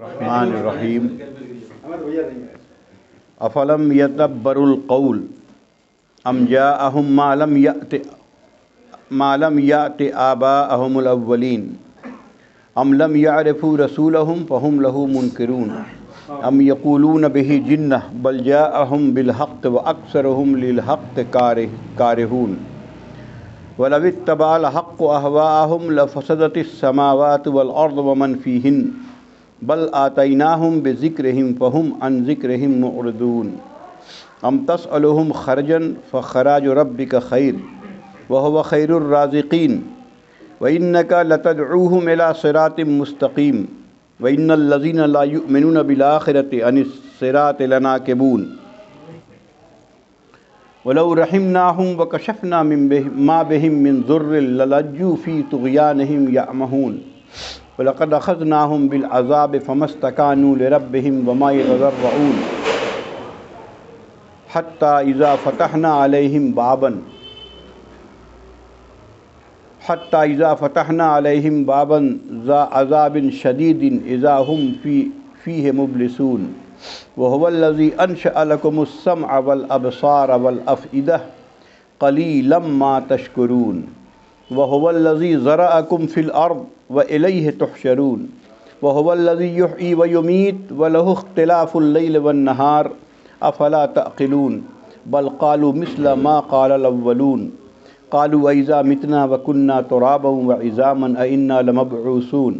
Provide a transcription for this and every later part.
الرحمن الرحیم افلم یدبروا القول ام جاءہم ما لم یأت آباءہم الاولین ام لم یعرفوا رسولہم فہم لہ منکرون ام یقولون بہ جنہ بل جاءہم بالحق واکثرہم للحق کارہون وَلَوِ اتَّبَعَ الْحَقُّ أَهْوَاءَهُمْ لَفَسَدَتِ السَّمَاوَاتُ وَالْأَرْضُ وَمَنْ فِيهِنَّ بَلْ آتَيْنَاهُمْ بِذِكْرِهِمْ فَهُمْ عَنْ ذِكْرِهِمْ مُعْرِضُونَ أَمْ تَسْأَلُهُمْ خَرْجًا فَخَرَاجُ رَبِّكَ خَيْرٌ وَهُوَ خَيْرُ الرَّازِقِينَ وَإِنَّكَ لَتَدْعُوهُمْ إِلَى صِرَاطٍ مُسْتَقِيمٍ وَإِنَّ الَّذِينَ لَا يُؤْمِنُونَ بِالْآخِرَةِ عَنِ الصِّرَاطِ لَنَاكِبُونَ وَلَوْ رَحِمْنَاهُمْ وَكَشَفْنَا مَا بِهِمْ مِنْ ضُرٍّ لَلَجُّوا فِي طُغْيَانِهِمْ يَعْمَهُونَ وَلَقَدْ أَخَذْنَاهُمْ بِالْعَذَابِ فَمَا اسْتَكَانُوا لِرَبِّهِمْ وَمَا يَتَضَرَّعُونَ حَتَّى إِذَا فَتَحْنَا عَلَيْهِمْ بَابًا ذَا عَذَابٍ شَدِيدٍ إِذَا هُمْ فِيهِ مُبْلِسُونَ وَهُوَ الَّذِي أَنشَأَ لَكُمُ السَّمْعَ وَالْأَبْصَارَ وَالْأَفْئِدَةَ قَلِيلًا مَا تَشْكُرُونَ وَهُوَ الَّذِي زَرَعَكُمْ فِي الْأَرْضِ وَإِلَيْهِ تُحْشَرُونَ وَهُوَ الَّذِي يُحْيِي وَيُمِيتُ وَلَهُ اخْتِلَافُ اللَّيْلِ وَالنَّهَارِ أَفَلَا تَعْقِلُونَ بَلْ قَالُوا مِثْلَ مَا قَالَ الْأَوَّلُونَ قَالُوا أَإِذَا مِتْنَا وَكُنَّا تُرَابًا وَعِظَامًا أَإِنَّا لَمَبْعُوثُونَ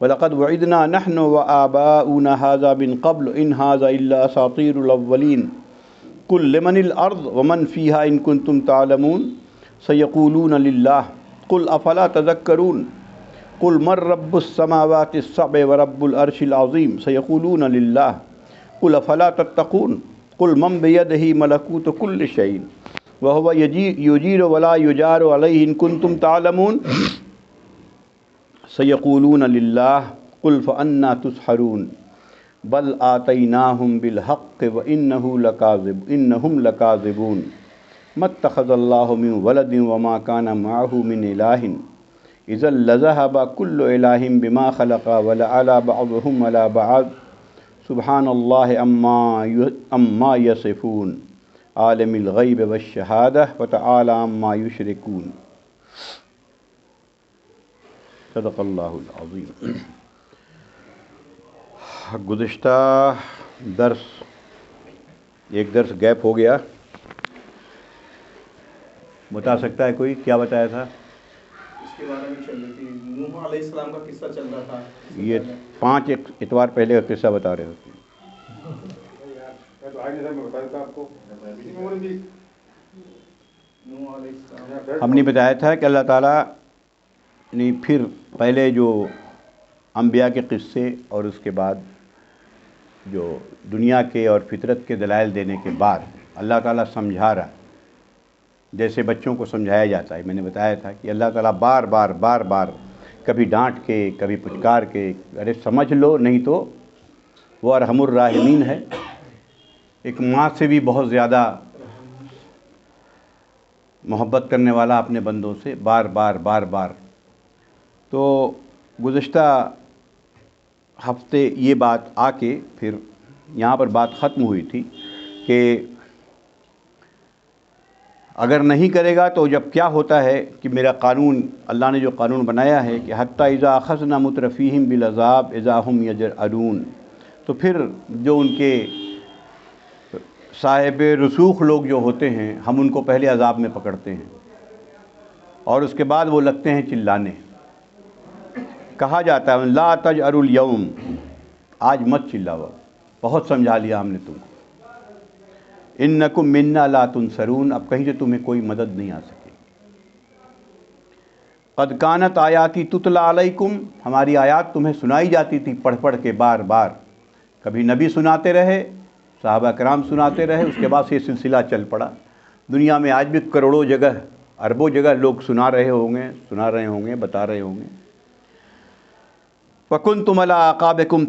وَلَقَدْ وُعِدْنَا نَحْنُ وَآبَاؤُنَا هَذَا مِنْ قَبْلُ إِنْ هَذَا إِلَّا أَسَاطِيرُ الْأَوَّلِينَ قُل لِّمَنِ الْأَرْضُ وَمَنْ فِيهَا إِن كُنتُمْ تَعْلَمُونَ سَيَقُولُونَ لِلَّهِ قُلْ أَفَلَا تَذَكَّرُونَ قُلْ مَن رَّبُّ السَّمَاوَاتِ السَّبْعِ وَرَبُّ الْعَرْشِ الْعَظِيمِ سَيَقُولُونَ لِلَّهِ قُلْ أَفَلَا تَتَّقُونَ قُلْ مَن بِيَدِهِ مَلَكُوتُ كُلِّ شَيْءٍ وَهُوَ يُجِيرُ وَلَا يُجَارُ عَلَيْهِ إِن كُنتُمْ تَعْلَمُونَ سَيَقُولُونَ لِلَّهِ قُلْ فَأَنَّىٰ تُسْحَرُونَ بَلْ آتَيْنَاهُمْ بِالْحَقِّ وَإِنَّهُمْ لَكَاذِبُونَ مَا اتَّخَذَ اللَّهُ مِن وَلَدٍ وَمَا كَانَ مَعَهُ مِنْ إِلَٰهٍ إِذًا لَّذَهَبَ كُلُّ إِلَٰهٍ بِمَا خَلَقَ وَلَعَلَا بَعْضُهُمْ عَلَىٰ بَعْضٍ سُبْحَانَ اللَّهِ عَمَّا يَصِفُونَ عَالِمِ الْغَيْبِ وَالشَّهَادَةِ وَتَعَالَىٰ عَمَّا يُشْرِكُونَ صدق اللہ العظیم۔ گزشتہ درس ایک درس گیپ ہو گیا، بتا سکتا ہے کوئی کیا بتایا تھا؟ اس کے بارے میں چل رہی تھی، نوح علیہ السلام کا قصہ چل رہا تھا۔ یہ 5 اتوار پہلے کا قصہ بتا رہے ہوتے ہیں۔ ہم نے بتایا تھا کہ اللہ تعالیٰ نے پھر پہلے جو انبیاء کے قصے اور اس کے بعد جو دنیا کے اور فطرت کے دلائل دینے کے بعد اللہ تعالیٰ سمجھا رہا، جیسے بچوں کو سمجھایا جاتا ہے۔ میں نے بتایا تھا کہ اللہ تعالیٰ بار بار کبھی ڈانٹ کے کبھی پچکار کے، ارے سمجھ لو نہیں تو وہ ارحم الراحمین ہے، ایک ماں سے بھی بہت زیادہ محبت کرنے والا اپنے بندوں سے، بار۔ تو گزشتہ ہفتے یہ بات آ کے پھر یہاں پر بات ختم ہوئی تھی کہ اگر نہیں کرے گا تو جب کیا ہوتا ہے کہ میرا قانون، اللہ نے جو قانون بنایا ہے کہ حتی اذا اخذنا مترفیہم بالعذاب اذا ہم یجأرون، تو پھر جو ان کے صاحب رسوخ لوگ جو ہوتے ہیں ہم ان کو پہلے عذاب میں پکڑتے ہیں اور اس کے بعد وہ لگتے ہیں چلانے۔ کہا جاتا ہے لا تجأروا اليوم، آج مت چلاؤ، بہت سمجھا لیا ہم نے تم کو، انکم منا لا تنصرون، اب کہیں سے تمہیں کوئی مدد نہیں آ سکے گی۔ قد کانت آیاتی تتلی علیکم، ہماری آیات تمہیں سنائی جاتی تھی پڑھ کے بار، کبھی نبی سناتے رہے، صحابہ کرام سناتے رہے، اس کے بعد یہ سلسلہ چل پڑا۔ دنیا میں آج بھی کروڑوں جگہ، اربوں جگہ لوگ سنا رہے ہوں گے، بتا رہے ہوں گے۔ وَكُنْتُمْ عَلَىٰ أَعْقَابِكُمْ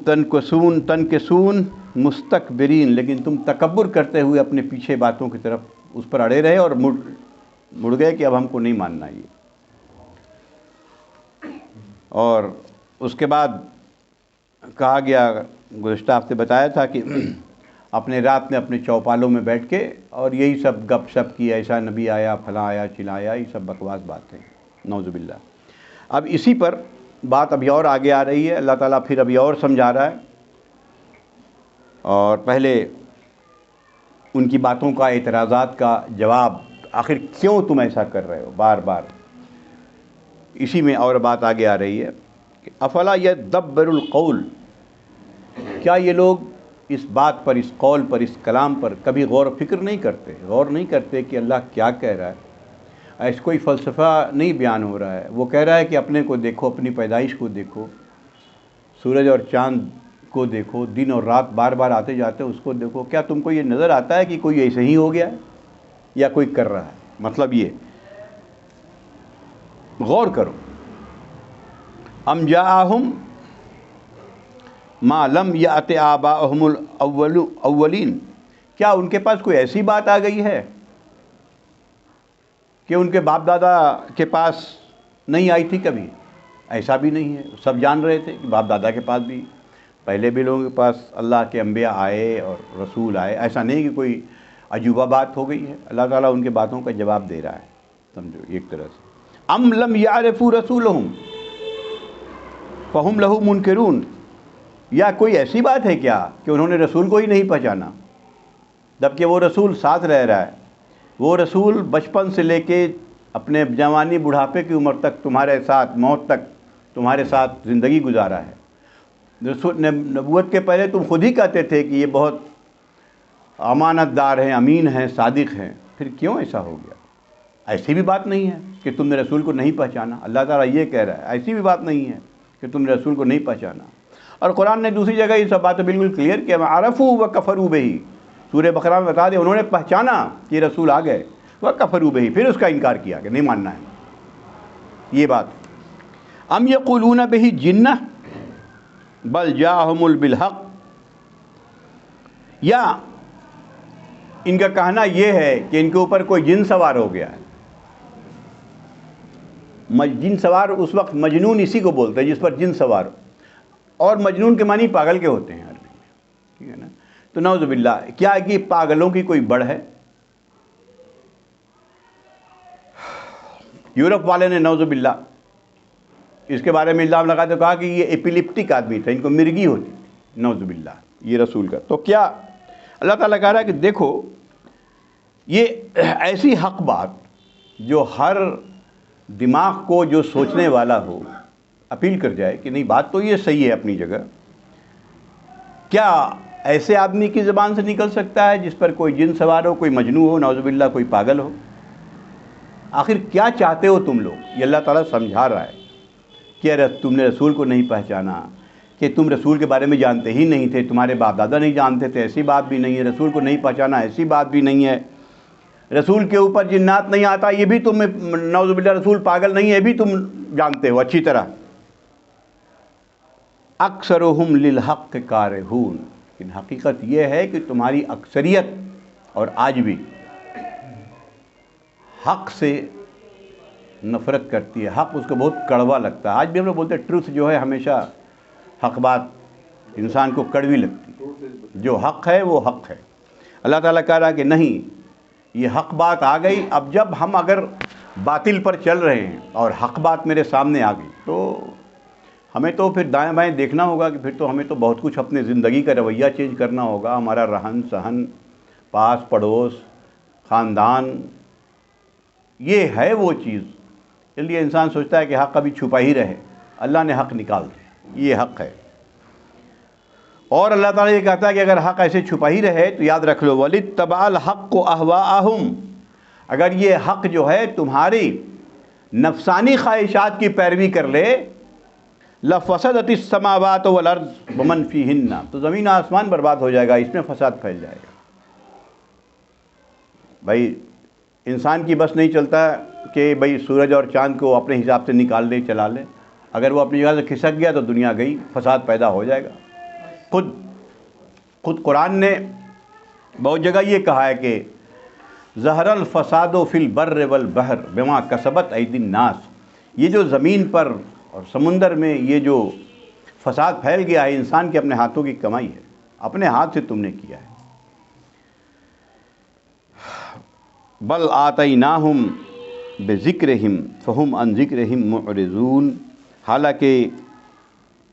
تَنْكِصُونَ مُسْتَكْبِرِينَ، لیکن تم تکبر کرتے ہوئے اپنے پیچھے باتوں کی طرف اس پر اڑے رہے اور مڑ گئے کہ اب ہم کو نہیں ماننا یہ۔ اور اس کے بعد کہا گیا، گزشتہ ہفتے بتایا تھا کہ اپنے رات میں اپنے چوپالوں میں بیٹھ کے اور یہی سب گپ شپ کی، ایسا نبی آیا، پھلاں آیا، چلا آیا، یہ سب بکواس باتیں، نعوذ باللہ۔ اب اسی پر بات ابھی اور آگے آ رہی ہے، اللہ تعالیٰ پھر ابھی اور سمجھا رہا ہے، اور پہلے ان کی باتوں کا، اعتراضات کا جواب، آخر کیوں تم ایسا کر رہے ہو بار بار، اسی میں اور بات آگے آ رہی ہے کہ افلا یدبر القول، کیا یہ لوگ اس بات پر، اس قول پر، اس کلام پر کبھی غور و فکر نہیں کرتے، غور نہیں کرتے کہ اللہ کیا کہہ رہا ہے؟ ایسا کوئی فلسفہ نہیں بیان ہو رہا ہے، وہ کہہ رہا ہے کہ اپنے کو دیکھو، اپنی پیدائش کو دیکھو، سورج اور چاند کو دیکھو، دن اور رات بار بار آتے جاتے اس کو دیکھو، کیا تم کو یہ نظر آتا ہے کہ کوئی ایسے ہی ہو گیا ہے یا کوئی کر رہا ہے؟ مطلب یہ غور کرو، ام جاءہم ما لم یأت آباؤہم الاولین، کیا ان کے پاس کوئی ایسی بات آ گئی ہے کہ ان کے باپ دادا کے پاس نہیں آئی تھی کبھی؟ ایسا بھی نہیں ہے، سب جان رہے تھے کہ باپ دادا کے پاس بھی، پہلے بھی لوگوں کے پاس اللہ کے انبیاء آئے اور رسول آئے، ایسا نہیں کہ کوئی عجوبہ بات ہو گئی ہے۔ اللہ تعالیٰ ان کے باتوں کا جواب دے رہا ہے، سمجھو ایک طرح سے۔ ام لم یعرفوا رسولہم فہم لہ منکرون، یا کوئی ایسی بات ہے کیا کہ انہوں نے رسول کو ہی نہیں پہچانا، جبکہ وہ رسول ساتھ رہ رہا ہے، وہ رسول بچپن سے لے کے اپنے جوانی بڑھاپے کی عمر تک تمہارے ساتھ، موت تک تمہارے ساتھ زندگی گزارا ہے۔ رسول نبوت کے پہلے تم خود ہی کہتے تھے کہ یہ بہت امانت دار ہیں، امین ہیں، صادق ہیں، پھر کیوں ایسا ہو گیا؟ ایسی بھی بات نہیں ہے کہ تم نے رسول کو نہیں پہچانا، اللہ تعالیٰ یہ کہہ رہا ہے، ایسی بھی بات نہیں ہے کہ تم نے رسول کو نہیں پہچانا۔ اور قرآن نے دوسری جگہ یہ سب باتیں بالکل کلیئر کیا، عرفوا وکفروا بہ، سورہ بقرہ میں بتا دے، انہوں نے پہچانا کہ رسول آ گئے، وکفروا بہ، پھر اس کا انکار کیا کہ نہیں ماننا ہے یہ بات۔ ام یقولون بہ جنہ بل جاءہم بالحق، یا ان کا کہنا یہ ہے کہ ان کے اوپر کوئی جن سوار ہو گیا ہے۔ جن سوار اس وقت مجنون اسی کو بولتے ہیں جس پر جن سوار ہو، اور مجنون کے معنی پاگل کے ہوتے ہیں عربی میں، ٹھیک ہے نا؟ تو نعوذ باللہ، کیا کہ پاگلوں کی کوئی بڑھ ہے؟ یورپ والے نے نعوذ باللہ اس کے بارے میں الزام لگا تو کہا کہ یہ ایپیلپٹک آدمی تھا، ان کو مرگی ہوتی تھی، نعوذ باللہ یہ رسول کا۔ تو کیا اللہ تعالیٰ کہہ رہا ہے کہ دیکھو یہ ایسی حق بات جو ہر دماغ کو جو سوچنے والا ہو اپیل کر جائے کہ نہیں بات تو یہ صحیح ہے اپنی جگہ، کیا ایسے آدمی کی زبان سے نکل سکتا ہے جس پر کوئی جن سوار ہو، کوئی مجنون ہو، نعوذ باللہ کوئی پاگل ہو؟ آخر کیا چاہتے ہو تم لوگ؟ یہ اللہ تعالیٰ سمجھا رہا ہے کہ تم نے رسول کو نہیں پہچانا، کہ تم رسول کے بارے میں جانتے ہی نہیں تھے، تمہارے باپ دادا نہیں جانتے تھے، ایسی بات بھی نہیں ہے، رسول کو نہیں پہچانا ایسی بات بھی نہیں ہے، رسول کے اوپر جنات نہیں آتا یہ بھی تم، نعوذ باللہ رسول پاگل نہیں ہے یہ بھی تم جانتے ہو اچھی طرح۔ اکثرہم للحق کارہون، لیکن حقیقت یہ ہے کہ تمہاری اکثریت اور آج بھی حق سے نفرت کرتی ہے، حق اس کو بہت کڑوا لگتا ہے۔ آج بھی ہم لوگ بولتے ہیں ٹروتھ جو ہے ہمیشہ، حق بات انسان کو کڑوی لگتی ہے، جو حق ہے وہ حق ہے۔ اللہ تعالیٰ کہہ رہا ہے کہ نہیں، یہ حق بات آ گئی، اب جب ہم اگر باطل پر چل رہے ہیں اور حق بات میرے سامنے آ گئی تو ہمیں تو پھر دائیں بائیں دیکھنا ہوگا، کہ پھر تو ہمیں تو بہت کچھ اپنے زندگی کا رویہ چینج کرنا ہوگا، ہمارا رہن سہن، پاس پڑوس، خاندان، یہ ہے وہ چیز۔ اس لیے انسان سوچتا ہے کہ حق ابھی چھپا ہی رہے، اللہ نے حق نکال دیا، یہ حق ہے۔ اور اللہ تعالیٰ یہ کہتا ہے کہ اگر حق ایسے چھپا ہی رہے تو یاد رکھ لو وَلِتَّبَعَ الْحَقُّ أَهْوَاءَهُمْ، اگر یہ حق جو ہے تمہاری نفسانی خواہشات کی پیروی کر لے، لَفَسَدَتِ السَّمَاوَاتُ وَالْأَرْضُ وَمَنْ فِيهِنَّ، تو زمین آسمان برباد ہو جائے گا، اس میں فساد پھیل جائے گا۔ بھائی انسان کی بس نہیں چلتا کہ بھئی سورج اور چاند کو اپنے حساب سے نکال لے، چلا لے، اگر وہ اپنی جگہ سے کھسک گیا تو دنیا گئی، فساد پیدا ہو جائے گا۔ خود قرآن نے بہت جگہ یہ کہا ہے کہ ظہر الفساد فی البر والبحر بما کسبت ایدی الناس، یہ جو زمین پر اور سمندر میں یہ جو فساد پھیل گیا ہے، انسان کے اپنے ہاتھوں کی کمائی ہے، اپنے ہاتھ سے تم نے کیا ہے. بل آتیناہم بذکرہم فہم عن ذکرہم معرضون، حالانکہ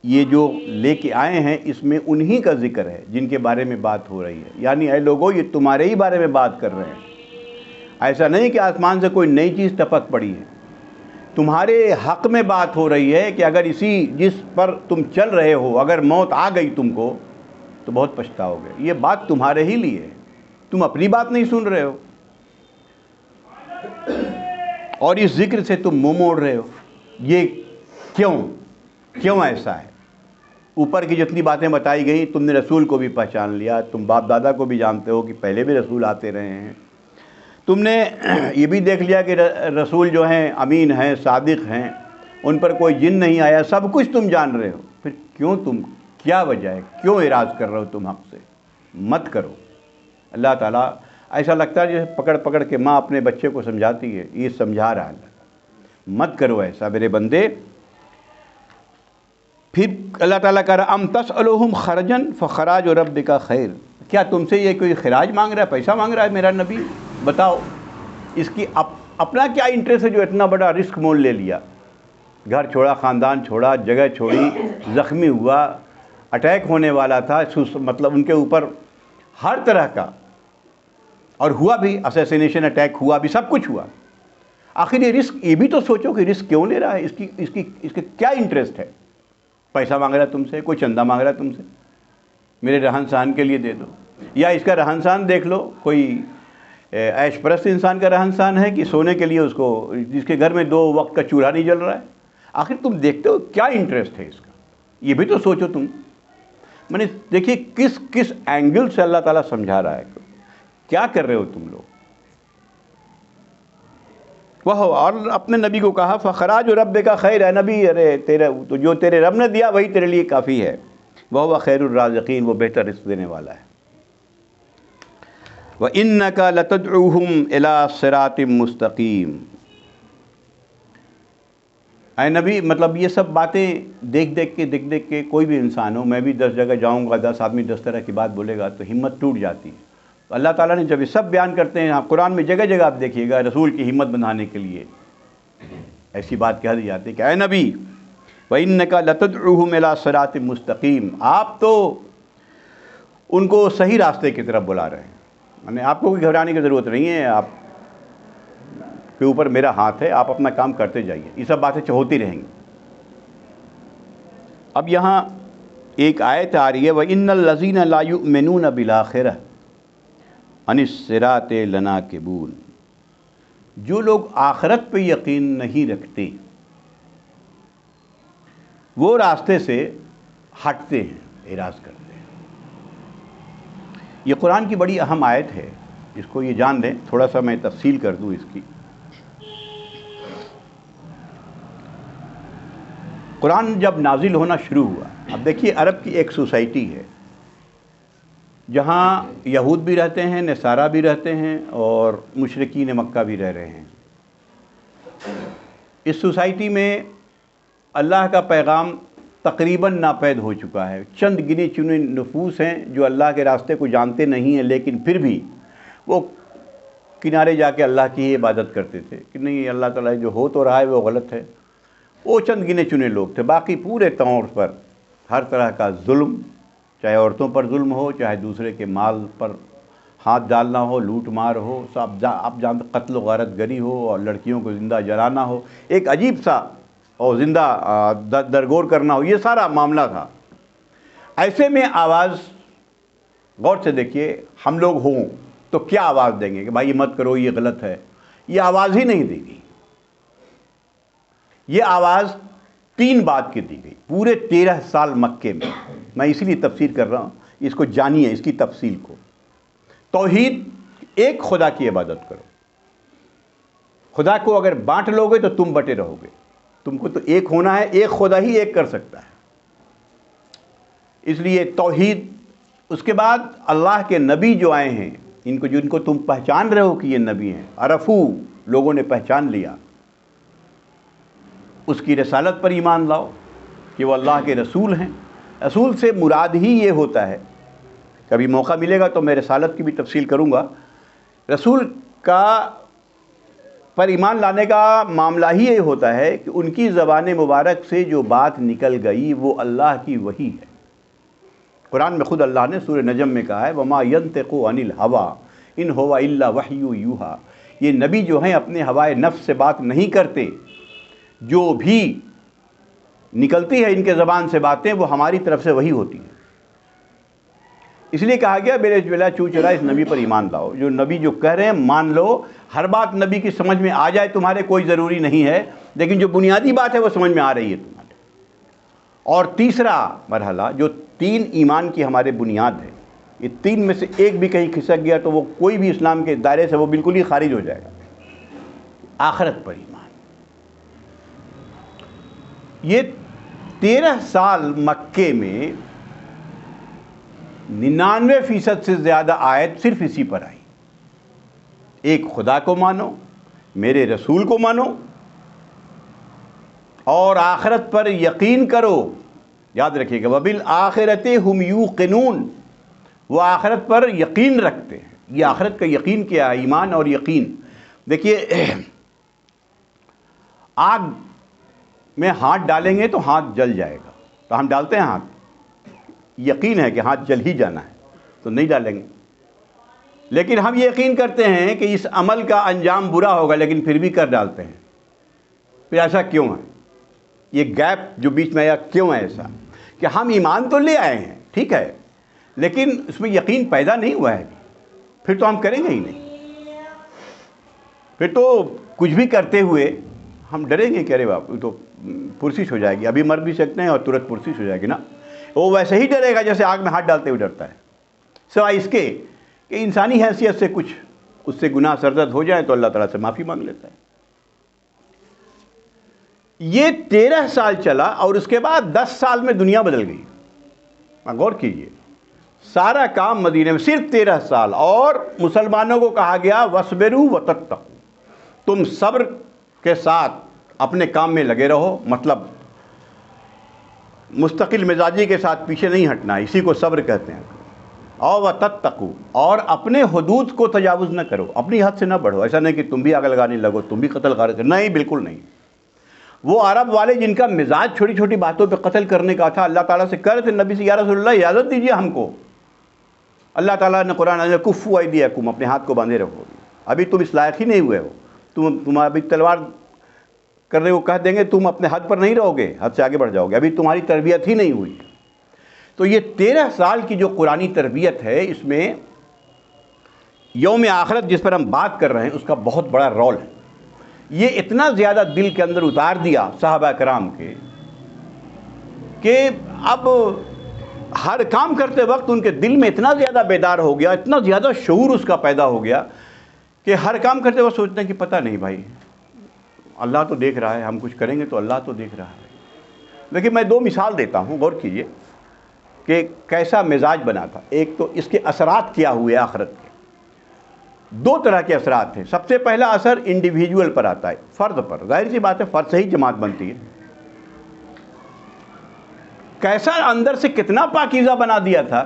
یہ جو لے کے آئے ہیں اس میں انہی کا ذکر ہے جن کے بارے میں بات ہو رہی ہے. یعنی اے لوگوں، یہ تمہارے ہی بارے میں بات کر رہے ہیں. ایسا نہیں کہ آسمان سے کوئی نئی چیز ٹپک پڑی ہے، تمہارے حق میں بات ہو رہی ہے کہ اگر جس پر تم چل رہے ہو اگر موت آ گئی تم کو تو بہت پچھتاؤ گے. یہ بات تمہارے ہی لیے ہے، تم اپنی بات نہیں سن رہے ہو اور اس ذکر سے تم منہ موڑ رہے ہو. یہ کیوں ایسا ہے؟ اوپر کی جتنی باتیں بتائی گئیں، تم نے رسول کو بھی پہچان لیا، تم باپ دادا کو بھی جانتے ہو کہ پہلے بھی رسول آتے رہے ہیں. تم نے یہ بھی دیکھ لیا کہ رسول جو ہیں امین ہیں، صادق ہیں، ان پر کوئی جن نہیں آیا. سب کچھ تم جان رہے ہو، پھر کیا وجہ ہے، کیوں اعراض کر رہے ہو تم حق سے؟ مت کرو. اللہ تعالیٰ ایسا لگتا ہے جیسے پکڑ پکڑ کے ماں اپنے بچے کو سمجھاتی ہے، یہ سمجھا رہا ہے. مت کرو ایسا میرے بندے. پھر اللہ تعالیٰ کہہ رہا ام تسألہم خرجا فخراج ربک خیر، کیا تم سے یہ کوئی خراج مانگ رہا ہے، پیسہ مانگ رہا ہے میرا نبی؟ بتاؤ اس کی اپنا کیا انٹرسٹ ہے جو اتنا بڑا رسک مول لے لیا؟ گھر چھوڑا، خاندان چھوڑا، جگہ چھوڑی، زخمی ہوا، اٹیک ہونے والا تھا، مطلب ان کے اوپر ہر طرح کا، اور ہوا بھی، اسیسینیشن اٹیک ہوا بھی، سب کچھ ہوا. آخر یہ رسک، یہ بھی تو سوچو کہ رسک کیوں لے رہا ہے، اس کے کیا انٹرسٹ ہے؟ پیسہ مانگ رہا ہے تم سے، کوئی چندہ مانگ رہا ہے تم سے، میرے رہن سہن کے لیے دے دو. یا اس کا رہن سہن دیکھ لو، کوئی عیش پرست انسان کا رہن سہن ہے کہ سونے کے لیے اس کو، جس کے گھر میں 2 وقت کا چولہا نہیں جل رہا ہے. آخر تم دیکھتے ہو کیا انٹرسٹ ہے اس کا، یہ بھی تو سوچو تم. میں نے دیکھیے کس اینگل سے اللہ تعالیٰ سمجھا رہا ہے، کیا کر رہے ہو تم لوگ. وہ اور اپنے نبی کو کہا فخراج ربک خیر، اے نبی، ارے تو جو تیرے رب نے دیا وہی تیرے لیے کافی ہے. وہ خیر الرازقین، وہ بہتر رزق دینے والا ہے. وَإِنَّكَ لَتَدْعُوهُمْ إِلَىٰ صِرَاطٍ مُسْتَقِيمٍ. اے نبی، مطلب یہ سب باتیں دیکھ کے کوئی بھی انسان ہو، میں بھی 10 جگہ جاؤں گا، 10 آدمی 10 طرح کی بات بولے گا تو ہمت ٹوٹ جاتی ہے. اللہ تعالیٰ نے جب یہ سب بیان کرتے ہیں، قرآن میں جگہ جگہ آپ دیکھیے گا رسول کی ہمت بندھانے کے لیے ایسی بات کہہ دی جاتی ہے کہ اے نبی وَإِنَّكَ لَتَدْعُوهُمْ إِلَىٰ صِرَاطٍ مُسْتَقِيمٍ، آپ تو ان کو صحیح راستے کی طرف بلا رہے ہیں. یعنی آپ کو کوئی گھبرانے کی ضرورت نہیں ہے، آپ کے اوپر میرا ہاتھ ہے، آپ اپنا کام کرتے جائیے. یہ سب باتیں ہوتی رہیں گی. اب یہاں ایک آیت آ رہی ہے وَإِنَّ الَّذِينَ لَا يُؤْمِنُونَ بِالْآخِرَةِ عَنِ الصِّرَاطِ لَنَاكِبُونَ، جو لوگ آخرت پہ یقین نہیں رکھتے وہ راستے سے ہٹتے ہیں، اعراض کرتے ہیں. یہ قرآن کی بڑی اہم آیت ہے، اس کو یہ جان لیں. تھوڑا سا میں تفصیل کر دوں اس کی. قرآن جب نازل ہونا شروع ہوا، اب دیکھیے عرب کی ایک سوسائٹی ہے جہاں یہود بھی رہتے ہیں، نصارہ بھی رہتے ہیں، اور مشرکین مکہ بھی رہ رہے ہیں. اس سوسائٹی میں اللہ کا پیغام تقریباً ناپید ہو چکا ہے. چند گنے چنے نفوس ہیں جو اللہ کے راستے کو جانتے نہیں ہیں، لیکن پھر بھی وہ کنارے جا کے اللہ کی عبادت کرتے تھے کہ نہیں، اللہ تعالیٰ جو ہو تو رہا ہے وہ غلط ہے. وہ چند گنے چنے لوگ تھے. باقی پورے طور پر ہر طرح کا ظلم، چاہے عورتوں پر ظلم ہو، چاہے دوسرے کے مال پر ہاتھ ڈالنا ہو، لوٹ مار ہو، سب آپ جانتے، قتل و غارت گری ہو، اور لڑکیوں کو زندہ جلانا ہو، ایک عجیب سا، اور زندہ درگور کرنا ہو، یہ سارا معاملہ تھا. ایسے میں آواز، غور سے دیکھیے، ہم لوگ ہوں تو کیا آواز دیں گے کہ بھائی یہ مت کرو، یہ غلط ہے؟ یہ آواز ہی نہیں دی گئی. یہ آواز 3 بات کی دی گئی پورے 13 سال مکے میں. میں اسی لیے تفسیر کر رہا ہوں، اس کو جانیے، اس کی تفصیل کو. توحید، ایک خدا کی عبادت کرو. خدا کو اگر بانٹ لو گے تو تم بٹے رہو گے. تم کو تو ایک ہونا ہے، ایک خدا ہی ایک کر سکتا ہے. اس لیے توحید. اس کے بعد اللہ کے نبی جو آئے ہیں، جن کو تم پہچان رہے ہو کہ یہ نبی ہیں، عرفو، لوگوں نے پہچان لیا، اس کی رسالت پر ایمان لاؤ. کہ وہ اللہ کے رسول ہیں. رسول سے مراد ہی یہ ہوتا ہے، کبھی موقع ملے گا تو میں رسالت کی بھی تفصیل کروں گا. رسول کا پر ایمان لانے کا معاملہ ہی یہ ہوتا ہے کہ ان کی زبان مبارک سے جو بات نکل گئی وہ اللہ کی وحی ہے. قرآن میں خود اللہ نے سورہ نجم میں کہا ہے وما ينطق عن الهوى ان هو الا وحی یوحی. یہ نبی جو ہیں اپنے ہوائے نفس سے بات نہیں کرتے، جو بھی نکلتی ہے ان کے زبان سے باتیں وہ ہماری طرف سے وحی ہوتی ہیں. اس لیے کہا گیا میرے بلا چو چرا اس نبی پر ایمان لاؤ. جو نبی جو کہہ رہے ہیں مان لو. ہر بات نبی کی سمجھ میں آ جائے تمہارے کوئی ضروری نہیں ہے، لیکن جو بنیادی بات ہے وہ سمجھ میں آ رہی ہے تمہارے. اور تیسرا مرحلہ جو 3 ایمان کی ہمارے بنیاد ہے، یہ 3 میں سے ایک بھی کہیں کھسک گیا تو وہ کوئی بھی اسلام کے دائرے سے وہ بالکل ہی خارج ہو جائے گا. آخرت پر ایمان. یہ 13 سال مکے میں 99% سے زیادہ آیت صرف اسی پر آئی. ایک خدا کو مانو، میرے رسول کو مانو، اور آخرت پر یقین کرو. یاد رکھیے گا وَبِالْآخِرَةِ هُمْ يُوقِنُونَ. وہ آخرت پر یقین رکھتے ہیں. یہ آخرت کا یقین کیا ہے؟ ایمان اور یقین. دیکھیے آگ میں ہاتھ ڈالیں گے تو ہاتھ جل جائے گا، تو ہم ڈالتے ہیں ہاتھ، یقین ہے کہ ہاتھ جل ہی جانا ہے تو نہیں ڈالیں گے. لیکن ہم یہ یقین کرتے ہیں کہ اس عمل کا انجام برا ہوگا لیکن پھر بھی کر ڈالتے ہیں. پھر ایسا کیوں ہے؟ یہ گیپ جو بیچ میں آیا کیوں ہے ایسا؟ کہ ہم ایمان تو لے آئے ہیں ٹھیک ہے، لیکن اس میں یقین پیدا نہیں ہوا ہے. پھر تو ہم کریں گے ہی نہیں. پھر تو کچھ بھی کرتے ہوئے ہم ڈریں گے کہ ارے باپ تو پرسش ہو جائے گی. ابھی مر بھی سکتے ہیں اور ترنت پرسش ہو جائے گی نا. وہ ویسے ہی ڈرے گا جیسے آگ میں ہاتھ ڈالتے ہوئے ڈرتا ہے، سوائے اس کے کہ انسانی حیثیت سے کچھ اس سے گناہ سرزد ہو جائے تو اللہ تعالیٰ سے معافی مانگ لیتا ہے. یہ 13 سال چلا اور اس کے بعد 10 سال میں دنیا بدل گئی. غور کیجئے، سارا کام مدینے میں صرف 13 سال. اور مسلمانوں کو کہا گیا وَاصْبِرُوا وَتَتَّقُوا. تم صبر کے ساتھ اپنے کام میں لگے رہو. مطلب مستقل مزاجی کے ساتھ پیچھے نہیں ہٹنا، اسی کو صبر کہتے ہیں. اور وَتَتَّقُوا، اور اپنے حدود کو تجاوز نہ کرو، اپنی حد سے نہ بڑھو. ایسا نہیں کہ تم بھی آگ لگانے لگو، تم بھی قتل غارت کرو. نہیں، بالکل نہیں. وہ عرب والے جن کا مزاج چھوٹی چھوٹی باتوں پہ قتل کرنے کا تھا، اللہ تعالیٰ سے کہہ رہے تھے نبی سے یا رسول اللہ اجازت دیجیے ہم کو. اللہ تعالیٰ نے قرآن میں کفوا ایدیکم، اپنے ہاتھ کو باندھے رکھو. ابھی تم اس لائق ہی نہیں ہوئے ہو. تم ابھی تلوار کرنے کو کہہ دیں گے، تم اپنے حد پر نہیں رہو گے، حد سے آگے بڑھ جاؤ گے. ابھی تمہاری تربیت ہی نہیں ہوئی. تو یہ 13 سال کی جو قرآنی تربیت ہے، اس میں یوم آخرت جس پر ہم بات کر رہے ہیں اس کا بہت بڑا رول ہے. یہ اتنا زیادہ دل کے اندر اتار دیا صحابہ کرام کے کہ اب ہر کام کرتے وقت ان کے دل میں اتنا زیادہ بیدار ہو گیا، اتنا زیادہ شعور اس کا پیدا ہو گیا کہ ہر کام کرتے وقت سوچتے ہیں کہ پتہ نہیں بھائی، اللہ تو دیکھ رہا ہے، ہم کچھ کریں گے تو اللہ تو دیکھ رہا ہے. لیکن میں 2 مثال دیتا ہوں، غور کیجئے کہ کیسا مزاج بنا تھا. ایک تو اس کے اثرات کیا ہوئے آخرت کے. 2 طرح کے اثرات ہیں. سب سے پہلا اثر انڈیویجول پر آتا ہے، فرد پر. ظاہر سی بات ہے فرد سے ہی جماعت بنتی ہے. کیسا اندر سے کتنا پاکیزہ بنا دیا تھا.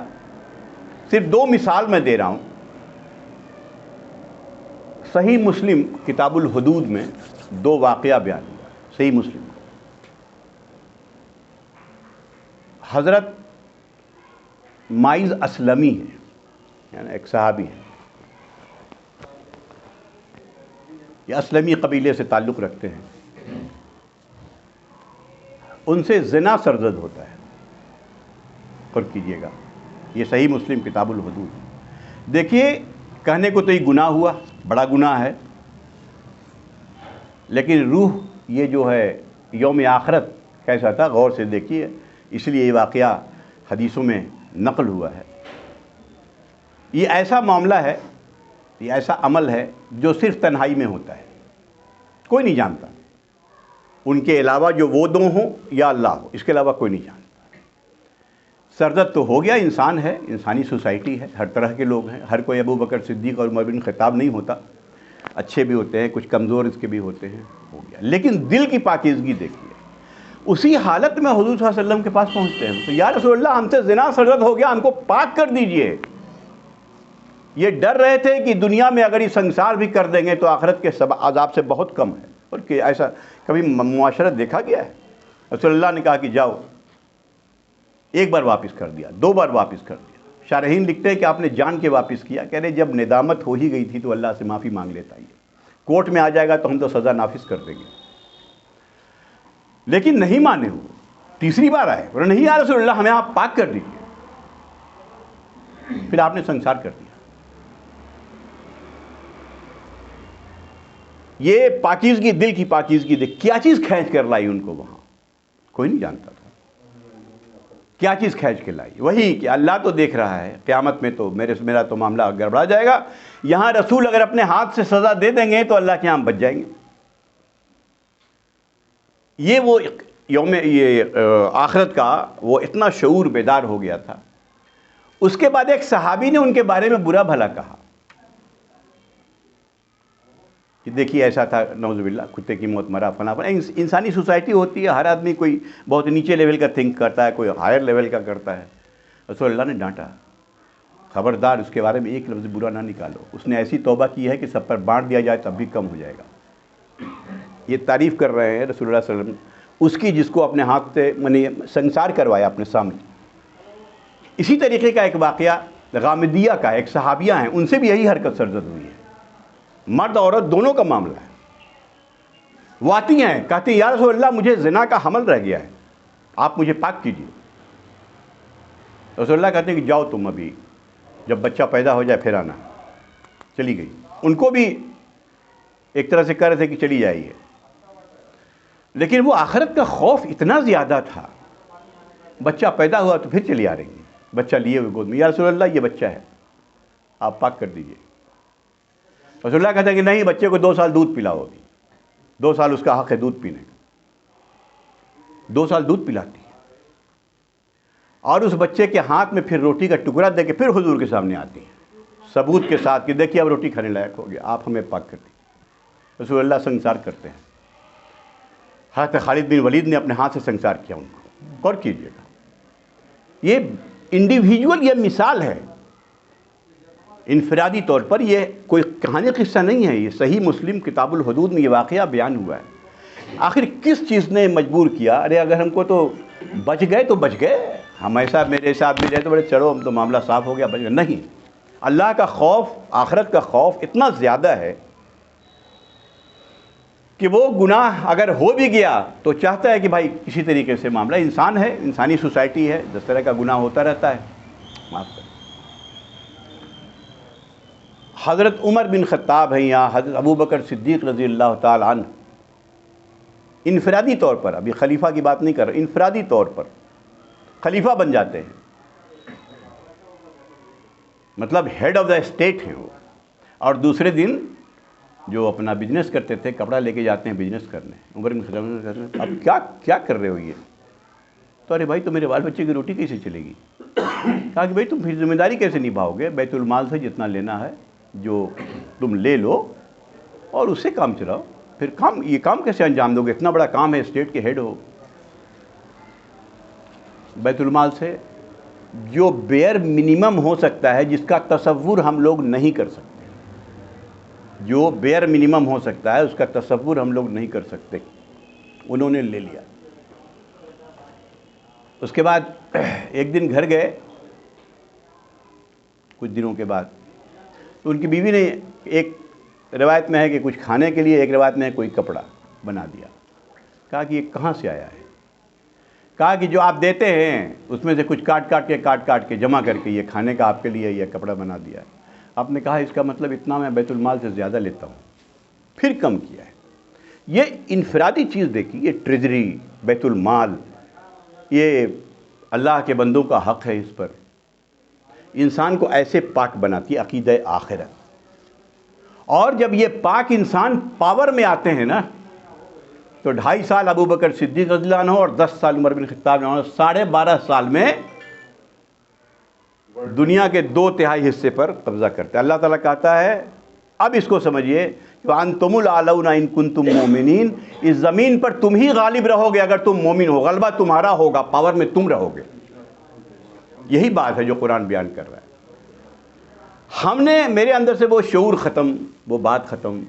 صرف 2 مثال میں دے رہا ہوں. صحیح مسلم کتاب الحدود میں 2 واقعہ بیان ہوا. صحیح مسلم حضرت مائز اسلمی ہیں، یعنی ایک صحابی ہیں، یہ اسلمی قبیلے سے تعلق رکھتے ہیں. ان سے زنا سرزد ہوتا ہے. غور کیجئے گا، یہ صحیح مسلم کتاب الحدود. دیکھیے کہنے کو تو یہ گناہ ہوا، بڑا گناہ ہے، لیکن روح یہ جو ہے یوم آخرت کیسا تھا غور سے دیکھیے. اس لیے یہ واقعہ حدیثوں میں نقل ہوا ہے. یہ ایسا معاملہ ہے، یہ ایسا عمل ہے جو صرف تنہائی میں ہوتا ہے، کوئی نہیں جانتا. ان کے علاوہ جو وہ 2 ہوں یا اللہ ہو، اس کے علاوہ کوئی نہیں جانتا. سرزد تو ہو گیا، انسان ہے، انسانی سوسائٹی ہے، ہر طرح کے لوگ ہیں. ہر کوئی ابو بکر صدیق اور عمر بن خطاب نہیں ہوتا. اچھے بھی ہوتے ہیں، کچھ کمزور اس کے بھی ہوتے ہیں. ہو گیا. لیکن دل کی پاکیزگی دیکھیے. اسی حالت میں حضور صلی اللہ علیہ وسلم کے پاس پہنچتے ہیں تو یا رسول اللہ ہم سے زنا سرزد ہو گیا، ہم کو پاک کر دیجئے۔ یہ ڈر رہے تھے کہ دنیا میں اگر یہ سنسار بھی کر دیں گے تو آخرت کے عذاب سے بہت کم ہے، اور کہ ایسا کبھی معاشرت دیکھا گیا ہے؟ رسول اللہ نے کہا کہ جاؤ، ایک بار واپس کر دیا، 2 بار واپس کر دیا۔ شارحین لکھتے ہیں کہ آپ نے جان کے واپس کیا، کہہ رہے جب ندامت ہو ہی گئی تھی تو اللہ سے معافی مانگ لیتا، یہ کورٹ میں آ جائے گا تو ہم تو سزا نافذ کر دیں گے، لیکن نہیں مانے ہو، تیسری بار آئے اور نہیں یا رسول اللہ ہمیں آپ پاک کر دیجیے، پھر آپ نے سنسار کر دیا۔ یہ پاکیزگی، دل کی پاکیزگی دیکھ، کیا چیز کھینچ کر لائی ان کو وہاں، کوئی نہیں جانتا تھا کیا چیز کھینچ کے لائی، وہی کہ اللہ تو دیکھ رہا ہے، قیامت میں تو میرا تو معاملہ گڑبڑا جائے گا، یہاں رسول اگر اپنے ہاتھ سے سزا دے دیں گے تو اللہ کے یہاں بچ جائیں گے۔ یہ وہ آخرت کا وہ اتنا شعور بیدار ہو گیا تھا۔ اس کے بعد ایک صحابی نے ان کے بارے میں برا بھلا کہا کہ دیکھیے ایسا تھا، نعوذ باللہ، کتے کی موت مرا، فلاں فلاں۔ انسانی سوسائٹی ہوتی ہے، ہر آدمی کوئی بہت نیچے لیول کا تھنک کرتا ہے، کوئی ہائر لیول کا کرتا ہے۔ رسول اللہ نے ڈانٹا، خبردار اس کے بارے میں ایک لفظ برا نہ نکالو، اس نے ایسی توبہ کی ہے کہ سب پر بانٹ دیا جائے تب بھی کم ہو جائے گا۔ یہ تعریف کر رہے ہیں رسول اللہ صلی اللہ علیہ وسلم اس کی جس کو اپنے ہاتھ سے سنسار کروایا اپنے سامنے۔ اسی طریقے کا ایک واقعہ غامدیہ کا، ایک صحابیہ ہیں، ان سے بھی یہی حرکت سرزد ہوئی ہے، مرد عورت دونوں کا معاملہ ہے۔ وہ آتی ہیں، کہتی ہیں یا رسول اللہ مجھے زنا کا حمل رہ گیا ہے، آپ مجھے پاک کیجیے۔ رسول اللہ کہتے ہیں کہ جاؤ تم، ابھی جب بچہ پیدا ہو جائے پھر آنا۔ چلی گئی، ان کو بھی ایک طرح سے کہہ رہے تھے کہ چلی جائیے، لیکن وہ آخرت کا خوف اتنا زیادہ تھا، بچہ پیدا ہوا تو پھر چلی آ رہی ہیں، بچہ لیے ہوئے گود میں، یا رسول اللہ یہ بچہ ہے آپ پاک کر دیجئے۔ رسول اللہ کہتے ہیں کہ نہیں، بچے کو 2 سال دودھ پلاؤ، ابھی 2 سال اس کا حق ہے دودھ پینے کا۔ 2 سال دودھ پلاتی ہے اور اس بچے کے ہاتھ میں پھر روٹی کا ٹکڑا دے کے پھر حضور کے سامنے آتی ہے ثبوت کے ساتھ کہ دیکھیے اب روٹی کھانے لائق ہو گیا، آپ ہمیں پاک کر دیجیے۔ رسول اللہ سنسار کرتے ہیں، حضرت خالد بن ولید نے اپنے ہاتھ سے سنسار کیا ان کو۔ غور کیجیے گا، یہ انڈیویجول، یہ مثال ہے انفرادی طور پر، یہ کوئی کہانی قصہ نہیں ہے، یہ صحیح مسلم کتاب الحدود میں یہ واقعہ بیان ہوا ہے۔ آخر کس چیز نے مجبور کیا؟ ارے اگر ہم کو تو بچ گئے تو بچ گئے، ہم ایسا میرے ساتھ بھی رہے تو بڑے چلو ہم تو معاملہ صاف ہو گیا، بچ گئے، نہیں۔ اللہ کا خوف، آخرت کا خوف اتنا زیادہ ہے کہ وہ گناہ اگر ہو بھی گیا تو چاہتا ہے کہ بھائی کسی طریقے سے معاملہ، انسان ہے، انسانی سوسائٹی ہے، جس طرح کا گناہ ہوتا رہتا ہے، معاف کریں۔ حضرت عمر بن خطاب ہیں یا حضرت ابو بکر صدیق رضی اللہ تعالی عنہ، انفرادی طور پر، ابھی خلیفہ کی بات نہیں کر رہا، انفرادی طور پر خلیفہ بن جاتے ہیں، مطلب ہیڈ آف دا اسٹیٹ ہیں وہ، اور دوسرے دن جو اپنا بزنس کرتے تھے، کپڑا لے کے جاتے ہیں بزنس کرنے، عمر بن خطاب کہتے ہیں اب کیا کر رہے ہو یہ؟ تو ارے بھائی تو میرے بال بچے کی روٹی کیسے چلے گی؟ کہا کہ بھائی تم پھر ذمہ داری کیسے نبھاؤ گے؟ بیت المال سے جتنا لینا ہے جو تم لے لو اور اس سے کام چلاؤ، پھر یہ کام کیسے انجام دو گے؟ اتنا بڑا کام ہے، اسٹیٹ کے ہیڈ ہو۔ بیت المال سے جو بیئر منیمم ہو سکتا ہے، جس کا تصور ہم لوگ نہیں کر سکتے، جو بیئر منیمم ہو سکتا ہے اس کا تصور ہم لوگ نہیں کر سکتے، انہوں نے لے لیا۔ اس کے بعد ایک دن گھر گئے کچھ دنوں کے بعد، تو ان کی بیوی نے، ایک روایت میں ہے کہ کچھ کھانے کے لیے، ایک روایت میں ہے کوئی کپڑا بنا دیا۔ کہا کہ یہ کہاں سے آیا ہے؟ کہا کہ جو آپ دیتے ہیں اس میں سے کچھ کاٹ کے جمع کر کے یہ کھانے کا آپ کے لیے یہ کپڑا بنا دیا ہے۔ آپ نے کہا اس کا مطلب اتنا میں بیت المال سے زیادہ لیتا ہوں، پھر کم کیا ہے۔ یہ انفرادی چیز دیکھی، یہ ٹریجری، بیت المال، یہ اللہ کے بندوں کا حق ہے، اس پر انسان کو ایسے پاک بناتی ہے عقیدہ آخرت۔ اور جب یہ پاک انسان پاور میں آتے ہیں نا، تو 2.5 سال ابو بکر صدیق رضی اللہ عنہ اور 10 سال عمر بن خطاب نے، 12.5 سال میں دنیا کے 2/3 حصے پر قبضہ کرتے ہیں۔ اللہ تعالیٰ کہتا ہے اب اس کو سمجھیے وَأَنْتُمُ الْأَعْلَوْنَ إِن كُنتُم مُؤْمِنِينَ، اس زمین پر تم ہی غالب رہو گے اگر تم مومن ہو، غلبہ تمہارا ہوگا، پاور میں تم رہو گے۔ یہی بات ہے جو قرآن بیان کر رہا ہے۔ ہم نے، میرے اندر سے وہ شعور ختم، وہ بات ختم،